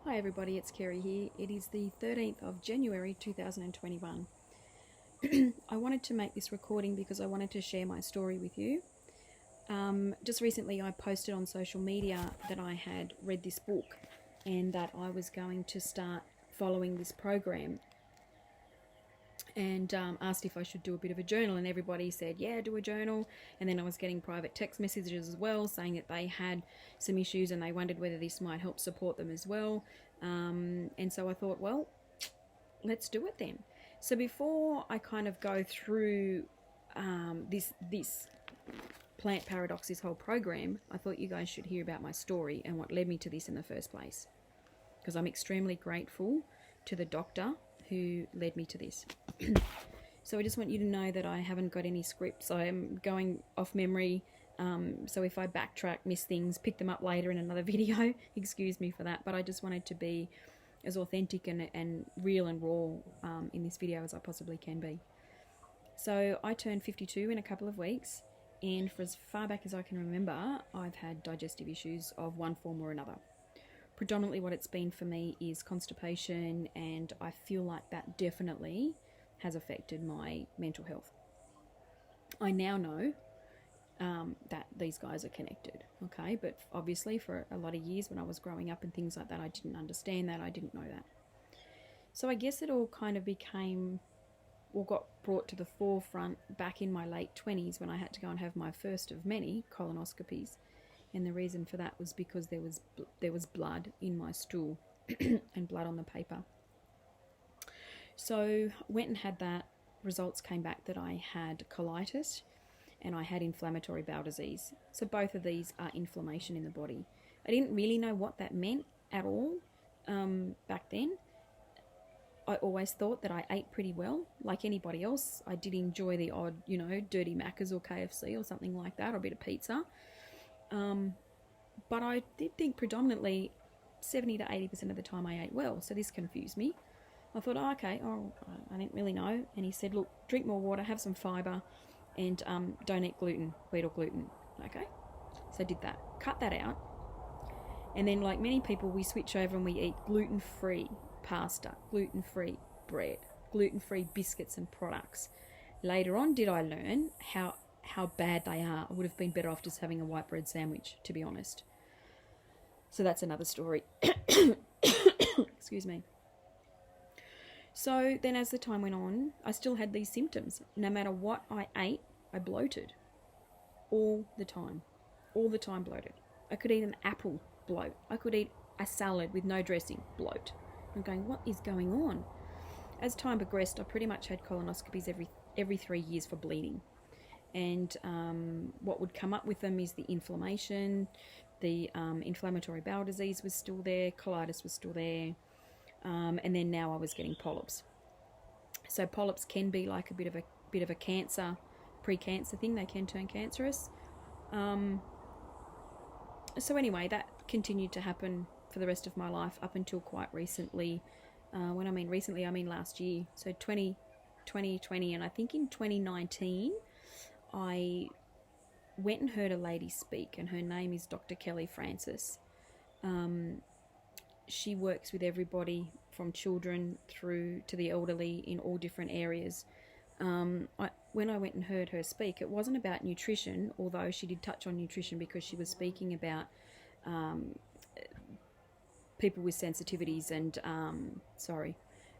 Hi everybody, it's Kerry here. It is the 13th of January 2021. I wanted to make this recording because I wanted to share my story with you. Just recently I posted on social media that I had read this book and that I was going to start following this program, and asked if I should do a bit of a journal, and everybody said, yeah, do a journal. And then I was getting private text messages as well saying that they had some issues and they wondered whether this might help support them as well. And so I thought, well, let's do it then. So before I kind of go through this plant paradox, this whole program, I thought you guys should hear about my story and what led me to this in the first place, because I'm extremely grateful to the doctor who led me to this. So I just want you to know that I haven't got any scripts. I am going off memory. So if I backtrack, miss things, pick them up later in another video, excuse me for that. But I just wanted to be as authentic and real and raw in this video as I possibly can be. So I turned 52 in a couple of weeks, and for as far back as I can remember, I've had digestive issues of one form or another. Predominantly what it's been for me is constipation, and I feel like that definitely has affected my mental health. I now know that these guys are connected, okay? But obviously for a lot of years when I was growing up and things like that, I didn't understand that, I didn't know that. So I guess it all kind of became, or got brought to the forefront back in my late 20s when I had to go and have my first of many colonoscopies. And the reason for that was because there was blood in my stool and blood on the paper. So went and had that. Results came back that I had colitis and I had inflammatory bowel disease. So both of these are inflammation in the body. I didn't really know what that meant at all back then. I always thought that I ate pretty well, like anybody else. I did enjoy the odd, dirty Macca's or KFC or something like that, or a bit of pizza. But I did think predominantly 70 to 80% of the time I ate well, so this confused me. I thought, I didn't really know. And he said, look, drink more water, have some fibre, and don't eat gluten, wheat or gluten. Okay, so I did that, cut that out. And then, like many people, we switch over and we eat gluten-free pasta, gluten-free bread, gluten-free biscuits and products. Later on, did I learn how bad they are. I would have been better off just having a white bread sandwich, to be honest. So that's another story. Excuse me. So then as the time went on, I still had these symptoms. No matter what I ate, I bloated. All the time. All the time bloated. I could eat an apple, bloat. I could eat a salad with no dressing, bloat. I'm going, what is going on? As time progressed, I pretty much had colonoscopies every 3 years for bleeding. And what would come up with them is the inflammation, the inflammatory bowel disease was still there, colitis was still there, and then now I was getting polyps. So polyps can be like a bit of a cancer, pre-cancer thing. They can turn cancerous. So anyway, that continued to happen for the rest of my life up until quite recently. When I mean recently, I mean last year. So 2020, and I think in 2019. I went and heard a lady speak, and her name is Dr. Kelly Francis. She works with everybody from children through to the elderly in all different areas. When I went and heard her speak, it wasn't about nutrition, although she did touch on nutrition because she was speaking about people with sensitivities and,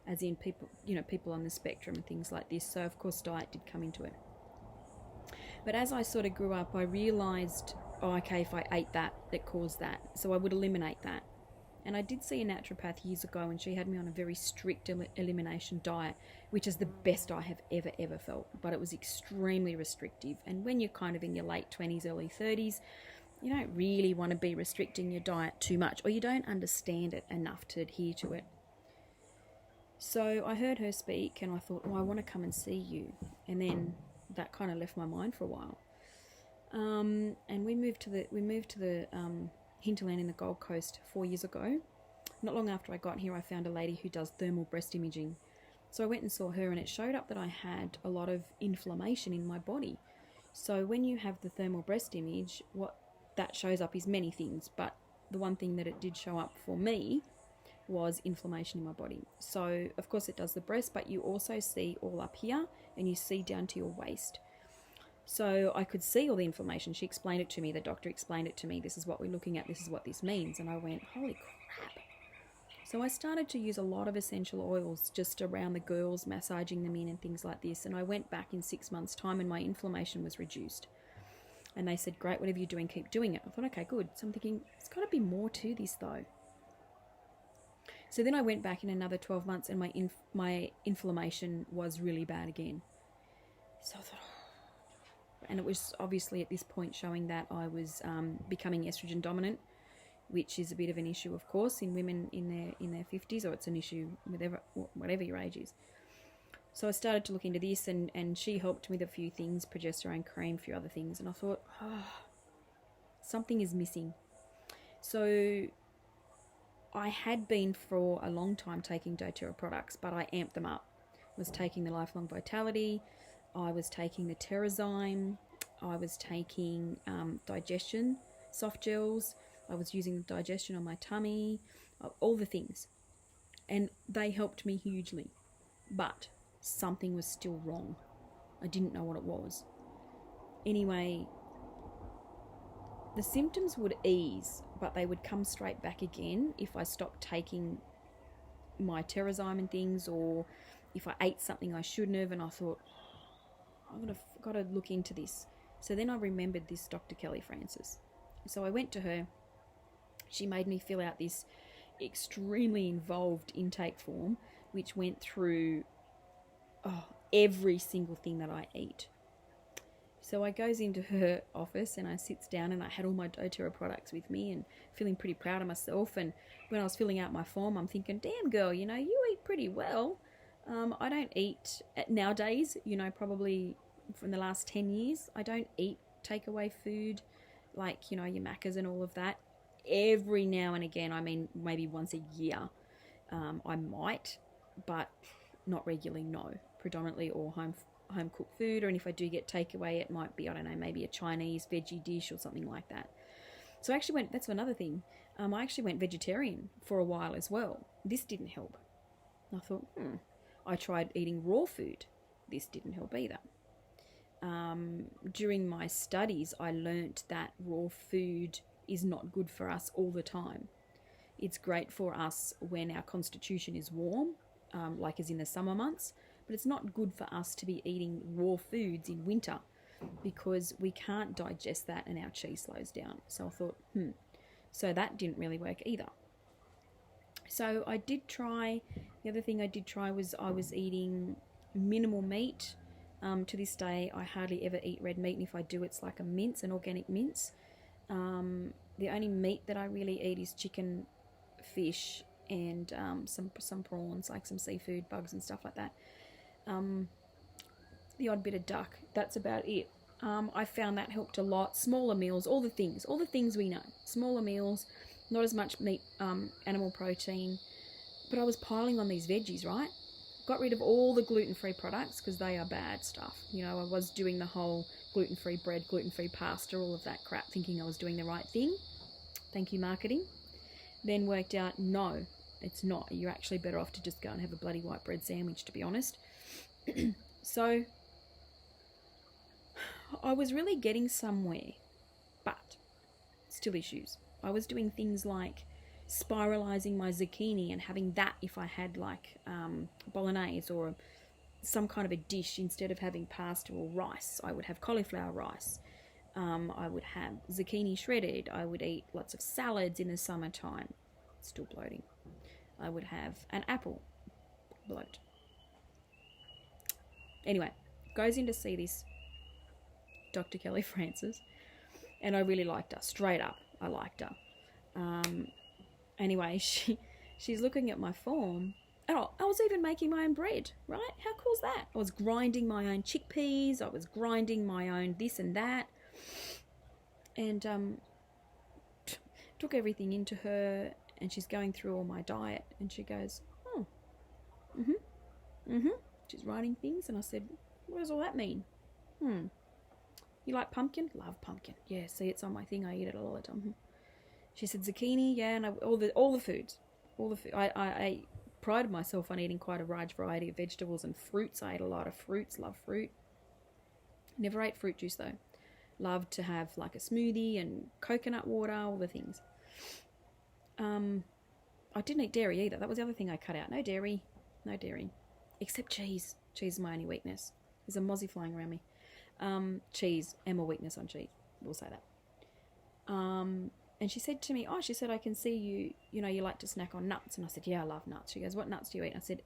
as in people on the spectrum and things like this. So of course diet did come into it. But as I sort of grew up, I realised, if I ate that, it caused that. So I would eliminate that. And I did see a naturopath years ago, and she had me on a very strict elimination diet, which is the best I have ever felt. But it was extremely restrictive. And when you're kind of in your late 20s, early 30s, you don't really want to be restricting your diet too much, or you don't understand it enough to adhere to it. So I heard her speak, and I thought, I want to come and see you. And then that kind of left my mind for a while, and we moved to the hinterland in the Gold Coast 4 years ago. Not long after I got here, I found a lady who does thermal breast imaging. So I went and saw her, and it showed up that I had a lot of inflammation in my body. So when you have the thermal breast image, what that shows up is many things, but the one thing that it did show up for me was inflammation in my body. So, of course, it does the breast, but you also see all up here and you see down to your waist. So I could see all the inflammation. She explained it to me. The doctor explained it to me. This is what we're looking at. This is what this means. And I went, holy crap. So I started to use a lot of essential oils just around the girls, massaging them in and things like this. And I went back in 6 months' time and my inflammation was reduced. And they said, great, whatever you're doing, keep doing it. I thought, okay, good. So I'm thinking, there's got to be more to this though. So then I went back in another 12 months and my inflammation was really bad again. So I thought, and it was obviously at this point showing that I was becoming estrogen dominant, which is a bit of an issue, of course, in women in their 50s, or it's an issue with whatever your age is. So I started to look into this, and she helped me with a few things, progesterone cream, a few other things, and I thought, something is missing. So I had been for a long time taking doTERRA products, but I amped them up. I was taking the Lifelong Vitality, I was taking the Terrazyme, I was taking digestion soft gels, I was using the digestion on my tummy, all the things. And they helped me hugely. But something was still wrong. I didn't know what it was. Anyway, the symptoms would ease, but they would come straight back again if I stopped taking my Terrazyme and things, or if I ate something I shouldn't have, and I thought, I've got to look into this. So then I remembered this Dr. Kelly Francis. So I went to her. She made me fill out this extremely involved intake form, which went through every single thing that I eat. So I goes into her office and I sits down, and I had all my doTERRA products with me and feeling pretty proud of myself. And when I was filling out my form, I'm thinking, damn girl, you eat pretty well. I don't eat nowadays, probably from the last 10 years, I don't eat takeaway food like, your Maccas and all of that. Every now and again, I mean, maybe once a year, I might, but not regularly, no. Predominantly all home cooked food, and if I do get takeaway, it might be, I don't know, maybe a Chinese veggie dish or something like that. So I actually that's another thing, I actually went vegetarian for a while as well. This didn't help. I thought, I tried eating raw food. This didn't help either. During my studies, I learnt that raw food is not good for us all the time. It's great for us when our constitution is warm, like as in the summer months, but it's not good for us to be eating raw foods in winter because we can't digest that and our chi slows down. So I thought, so that didn't really work either. So I did try, the other thing I did try was I was eating minimal meat. To this day, I hardly ever eat red meat, and if I do, it's like a mince, an organic mince. The only meat that I really eat is chicken, fish, and some prawns, like some seafood, bugs and stuff like that. The odd bit of duck, that's about it. I found that helped a lot. Smaller meals, all the things we know. Smaller meals, not as much meat, animal protein, but I was piling on these veggies, right? Got rid of all the gluten-free products because they are bad stuff. I was doing the whole gluten-free bread, gluten-free pasta, all of that crap, thinking I was doing the right thing. Thank you, marketing. Then worked out, no, it's not. You're actually better off to just go and have a bloody white bread sandwich, to be honest. So I was really getting somewhere, but still issues. I was doing things like spiralizing my zucchini and having that if I had like bolognese or some kind of a dish. Instead of having pasta or rice, I would have cauliflower rice. I would have zucchini shredded. I would eat lots of salads in the summertime. Still bloating. I would have an apple. Bloat. Anyway, goes in to see this Dr. Kelly Francis, and I really liked her. Straight up, I liked her. Anyway, she's looking at my form. Oh, I was even making my own bread, right? How cool is that? I was grinding my own chickpeas. I was grinding my own this and that. And took everything into her, and she's going through all my diet, and she goes, She's writing things, and I said, what does all that mean? You like pumpkin? Love pumpkin. Yeah, see, it's on my thing. I eat it a lot of the time. She said zucchini, yeah, and all the foods. all the food. I prided myself on eating quite a large variety of vegetables and fruits. I ate a lot of fruits, love fruit. Never ate fruit juice though. Loved to have like a smoothie and coconut water, all the things. I didn't eat dairy either. That was the other thing I cut out. No dairy. Except cheese. Cheese is my only weakness. There's a mozzie flying around me. Cheese, and my weakness on cheese. We'll say that. And she said to me, I can see you like to snack on nuts. And I said, yeah, I love nuts. She goes, what nuts do you eat? And I said,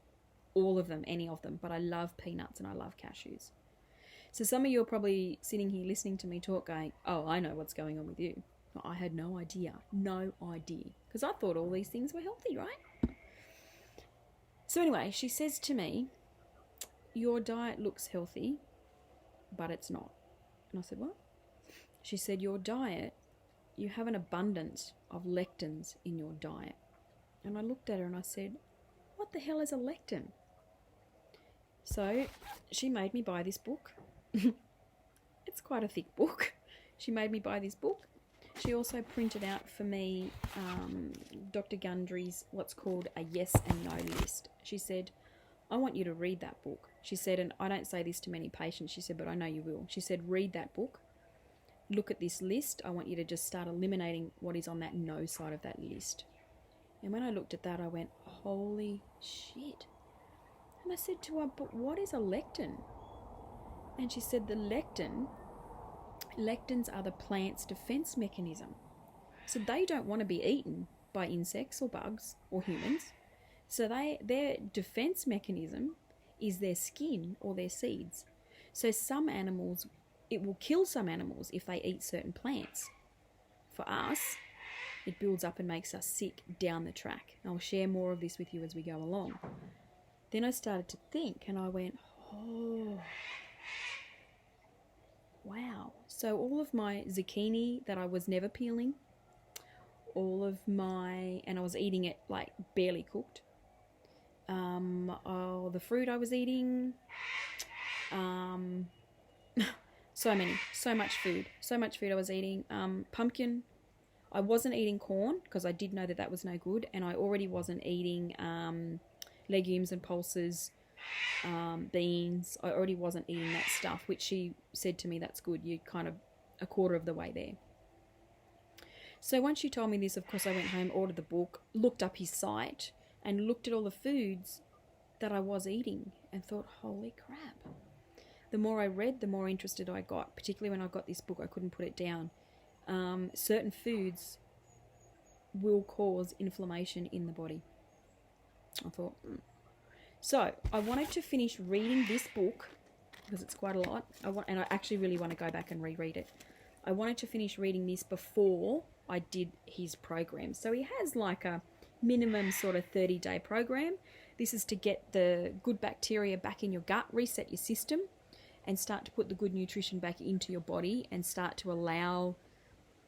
all of them, any of them. But I love peanuts and I love cashews. So some of you are probably sitting here listening to me talk going, oh, I know what's going on with you. I had no idea. Because I thought all these things were healthy, right? So anyway, she says to me, your diet looks healthy, but it's not. And I said, what? She said, your diet, you have an abundance of lectins in your diet. And I looked at her and I said, what the hell is a lectin? So she made me buy this book. It's quite a thick book. She made me buy this book. She also printed out for me Dr. Gundry's what's called a yes and no list. She said, I want you to read that book. She said, and I don't say this to many patients, she said, but I know you will. She said, read that book. Look at this list. I want you to just start eliminating what is on that no side of that list. And when I looked at that, I went, holy shit. And I said to her, but what is a lectin? And she said, lectins are the plant's defense mechanism. So they don't want to be eaten by insects or bugs or humans. So their defense mechanism is their skin or their seeds. So some animals, it will kill some animals if they eat certain plants. For us, it builds up and makes us sick down the track. I'll share more of this with you as we go along. Then I started to think and I went, oh, wow. So all of my zucchini that I was never peeling, and I was eating it like barely cooked. The fruit I was eating, so much food I was eating. Pumpkin, I wasn't eating corn because I did know that was no good, and I already wasn't eating legumes and pulses, beans. I already wasn't eating that stuff, which she said to me, that's good, you're kind of a quarter of the way there. So once she told me this, of course I went home, ordered the book, looked up his site and looked at all the foods that I was eating and thought, holy crap. The more I read, the more interested I got, particularly when I got this book. I couldn't put it down. Certain foods will cause inflammation in the body. I thought, So I wanted to finish reading this book because it's quite a lot. And I actually really want to go back and reread it. I wanted to finish reading this before I did his program. So he has like a minimum sort of 30-day program. This is to get the good bacteria back in your gut, reset your system, and start to put the good nutrition back into your body and start to allow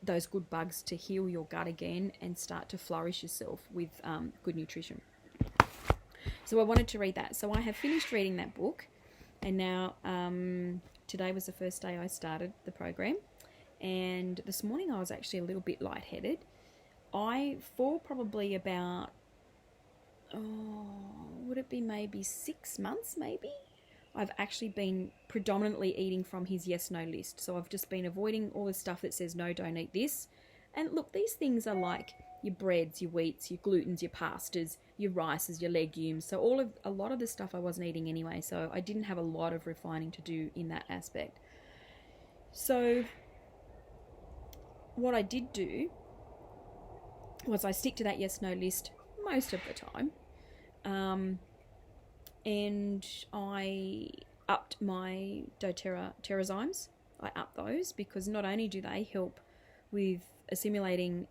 those good bugs to heal your gut again and start to flourish yourself with good nutrition. So I wanted to read that. So I have finished reading that book, and now today was the first day I started the program, and this morning I was actually a little bit lightheaded. For probably about, would it be maybe 6 months maybe? I've actually been predominantly eating from his yes-no list. So I've just been avoiding all the stuff that says, no, don't eat this. And look, these things are like your breads, your wheats, your glutens, your pastas, your rices, your legumes. So a lot of the stuff I wasn't eating anyway. So I didn't have a lot of refining to do in that aspect. So what I did do was I stick to that yes-no list most of the time. And I upped my doTERRA Terrazymes. I upped those because not only do they help with assimilating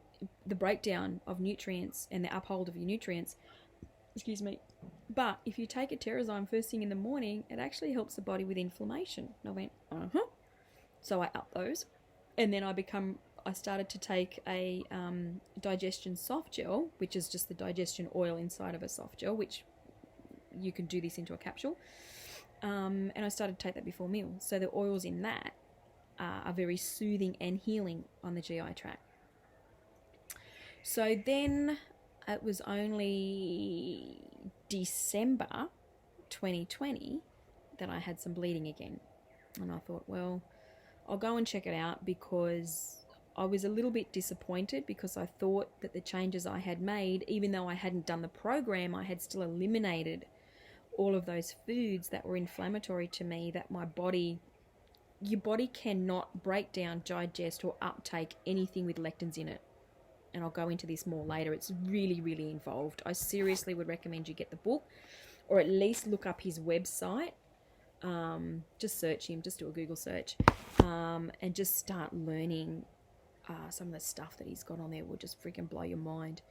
the breakdown of nutrients and the uphold of your nutrients, but if you take a Terrazyme first thing in the morning, it actually helps the body with inflammation. And I went, So I upped those. And then I started to take a digestion soft gel, which is just the digestion oil inside of a soft gel, which you can do this into a capsule. And I started to take that before meals. So the oils in that are very soothing and healing on the GI tract. So then it was only December 2020 that I had some bleeding again. And I thought, well, I'll go and check it out, because I was a little bit disappointed, because I thought that the changes I had made, even though I hadn't done the program, I had still eliminated all of those foods that were inflammatory to me, that your body cannot break down, digest, or uptake anything with lectins in it. And I'll go into this more later. It's really, really involved. I seriously would recommend you get the book, or at least look up his website. Just search him, just do a Google search, and just start learning some of the stuff that he's got on there. Will just freaking blow your mind.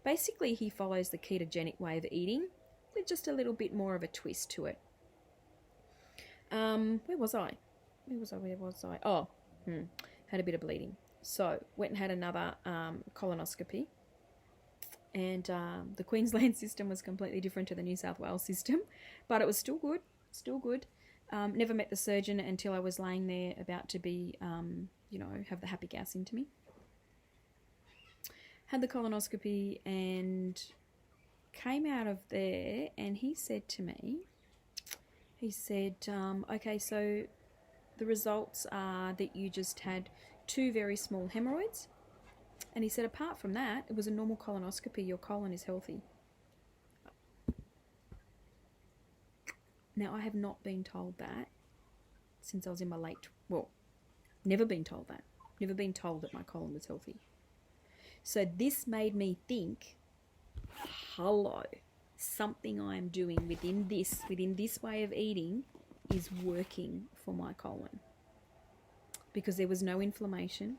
Basically, he follows the ketogenic way of eating with just a little bit more of a twist to it. Where was I? Oh, had a bit of bleeding. So, went and had another colonoscopy. And the Queensland system was completely different to the New South Wales system. But it was still good. Never met the surgeon until I was laying there about to be, have the happy gas into me. Had the colonoscopy and came out of there, and he said to me, okay, so the results are that you just had 2 very small hemorrhoids. And he said, apart from that, it was a normal colonoscopy. Your colon is healthy. Now, I have not been told that since I was in my never been told that. Never been told that my colon was healthy. So this made me think, hello, something I am doing within this way of eating is working for my colon. Because there was no inflammation.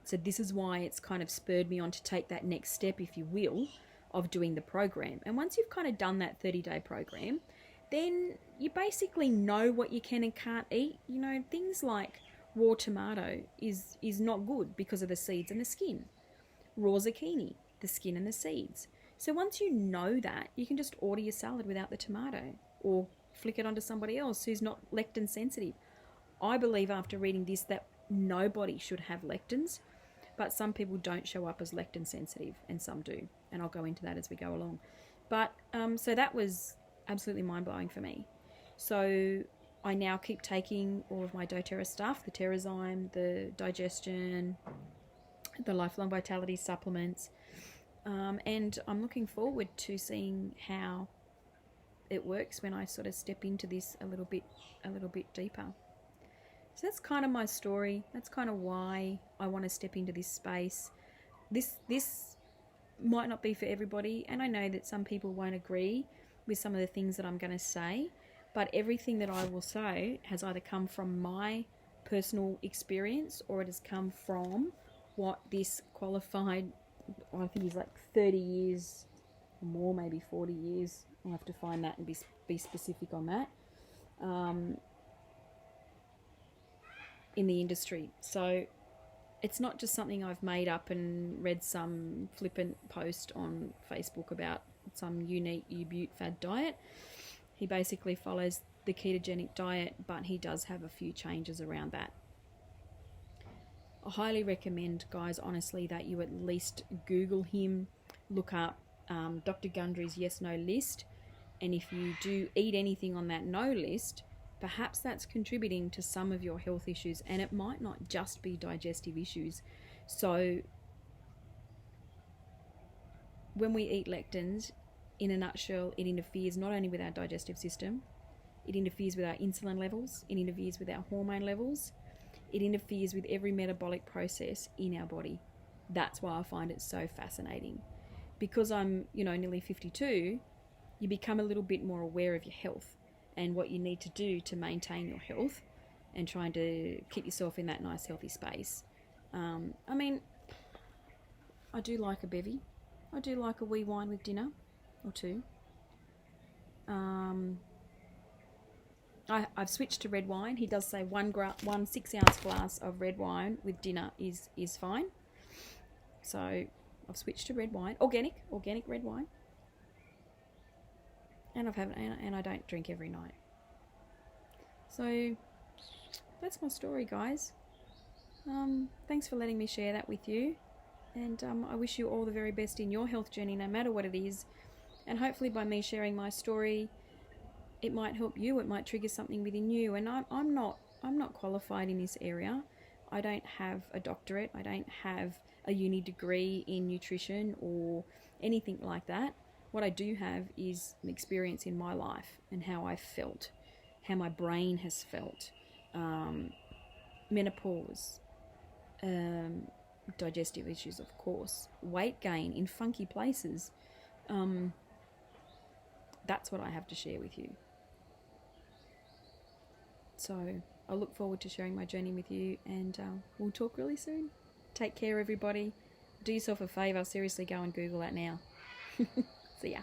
So this is why it's kind of spurred me on to take that next step, if you will, of doing the program. And once you've kind of done that 30-day program, then you basically know what you can and can't eat. You know, things like raw tomato is not good because of the seeds and the skin. Raw zucchini, the skin and the seeds. So once you know that, you can just order your salad without the tomato, or flick it onto somebody else who's not lectin sensitive. I believe after reading this that nobody should have lectins, but some people don't show up as lectin sensitive and some do, and I'll go into that as we go along. But so that was absolutely mind-blowing for me. So I now keep taking all of my doTERRA stuff, the Terrazyme, the digestion, the lifelong vitality supplements, and I'm looking forward to seeing how it works when I sort of step into this a little bit deeper. So that's kind of my story. That's kind of why I want to step into this space. This might not be for everybody, and I know that some people won't agree with some of the things that I'm going to say, but everything that I will say has either come from my personal experience, or it has come from what this qualified, I think he's like 30 years or more, maybe 40 years. I'll have to find that and be specific on that. In the industry. So it's not just something I've made up and read some flippant post on Facebook about some unique U-Butte fad diet. He basically follows the ketogenic diet, but he does have a few changes around that. I highly recommend, guys, honestly, that you at least Google him, look up Dr. Gundry's yes-no list, and if you do eat anything on that no list, perhaps that's contributing to some of your health issues, and it might not just be digestive issues. So when we eat lectins, in a nutshell, it interferes not only with our digestive system, it interferes with our insulin levels, it interferes with our hormone levels, it interferes with every metabolic process in our body. That's why I find it so fascinating. Because I'm, nearly 52, you become a little bit more aware of your health and what you need to do to maintain your health and trying to keep yourself in that nice healthy space. I do like a bevy. I do like a wee wine with dinner or two. I've switched to red wine. He does say one 6-ounce glass of red wine with dinner is fine. So I've switched to red wine, organic red wine. And I don't drink every night. So that's my story, guys. Thanks for letting me share that with you. And I wish you all the very best in your health journey, no matter what it is. And hopefully by me sharing my story, it might help you. It might trigger something within you. And I'm not qualified in this area. I don't have a doctorate. I don't have a uni degree in nutrition or anything like that. What I do have is an experience in my life and how I felt, how my brain has felt, menopause, digestive issues, of course, weight gain in funky places. That's what I have to share with you. So I look forward to sharing my journey with you, and we'll talk really soon. Take care, everybody. Do yourself a favour. Seriously, go and Google that now. See ya.